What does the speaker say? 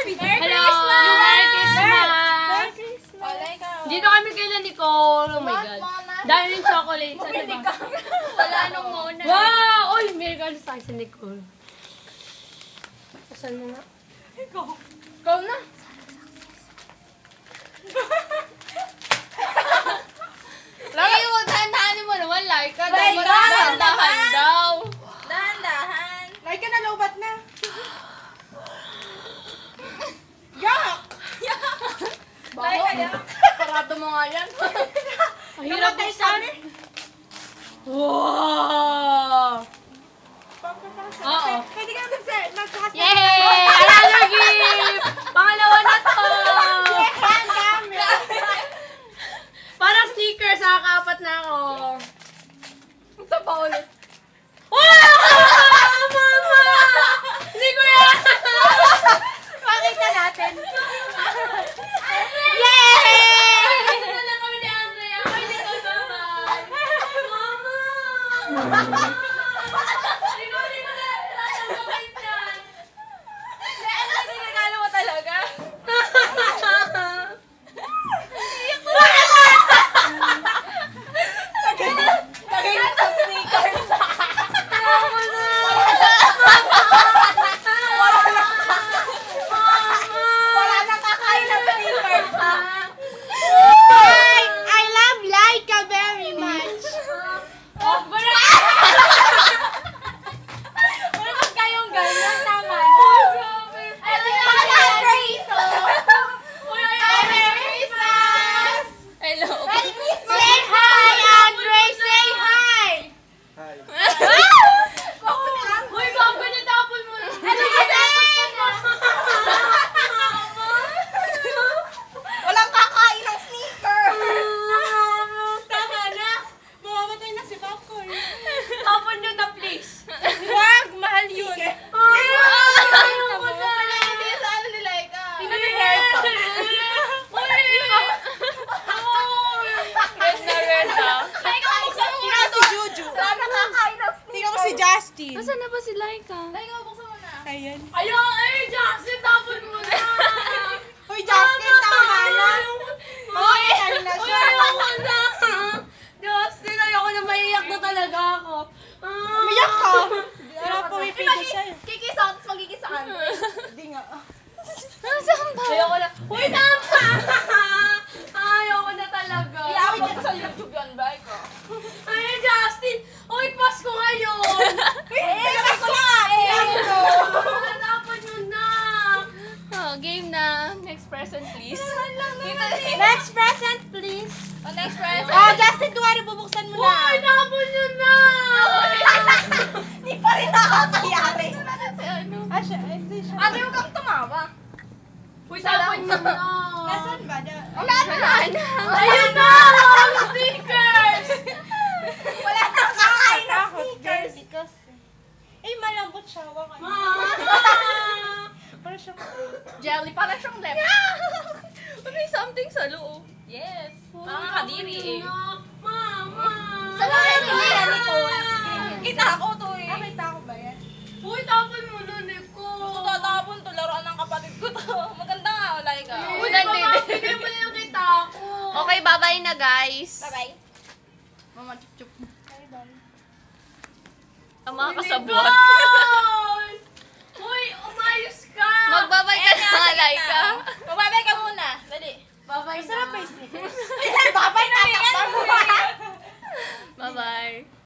Hello! Merry Christmas! Dito kami kay Nicole. Oh my God. Dahil yung chocolate. Ano ba? Wala nung muna. Wow! Uy, may regalo sa akin si Nicole. Asan mo nga? Ikaw na. Lagi mo, dahan-dahanin mo naman, Laika. Dahan-dahan daw. Dahan-dahan. Laika na, lobat na. Yak! Laika, yak. Parado mo nga yan. Mahirap buksan. Wow! Oo. Pwede ka mag-cast. Yay! Another gift! Pangalawa na to! Parang stickers, nakaka-apat na ako. Ito pa ulit. Wow! Mama! Hindi ko yan! Pakita natin. Yay! Ito na lang kami ni Andrea. Pwede ko bye-bye. Mama! Hindi ko na lalagay dyan. Ano yung regalo mo talaga? Tagayin sa sneakers. Wala nang kakain ng sneakers. I love Laika very much. Bakit kayong ganyan naman? Hello. Say hi, Andre! Say hi! Uy, bago niya tapon mo. Ano kasi? Walang kakain ng sneakers. Tama na. Mamamatay na si Popcorn. Tapon niyo na, please. Wag, mahal yun. Ayaw ko na. Hindi sa ano nila ikaw. Tingnan yung hair ko. Red na red ha. Tingnan ko si Juju. Tingnan ko si Justin. Nasaan na ba si Laika? Laika, buksan mo na. Ayan. Ayaw, Jackson, tapon mo na. Uy, Justin, tama na. Uy, ano na Uy, siya. ayoko na. Justin, ayoko na, maiyak na talaga ako. Umiyak ka. Wala pa may pigil sa'yo. Kikisa ako, tapos magkikisa ka. Hindi nga. Nasaan ba? Ayoko na. Uy, tama! Ayoko na talaga. Iawit niya sa YouTube yan, ba? Ikaw. Ay, Justin! Uy, Pasko ngayon! Tapos ko na. Natapon nyo na! Oh, game na. Next present, please. Next present, please. Oh, next present. Oh, Justin, tuwari, bubuksan mo Uy, na. tapon nyo na! Hindi pa rin nakakayari. Si ano? Ah, siya, hindi siya. Ate, huwag kang tumawa. Uy, tapon nyo na! Nasaan ba? Wala na. Ayun na! Mga stickers! Wala nang kakain ng sneakers. Eh, malambot siya. Waka. Parang siya. Jelly, parang siyang left. May something sa loob. Yes. Parang kadiri eh. Mama! Sa bakit hindi yan, Nicole? Kita ko to eh. Nakita ko ba yan? Uy, tapon mo na, Nico! Gusto tatapon to, laruan ng kapatid ko to. Maganda nga, Laika. Uy, bigay mo na yung kita ko! Okay, bye-bye na guys. Bye-bye. Mama, chup-chup. Ang mga kasabot. Nicole! Uy, umayos ka! Magbabay ka na, Laika. Magbabay ka muna. Dali. Bye-bye Masarap ba na. yung sneakers? Babay na, takpan mo.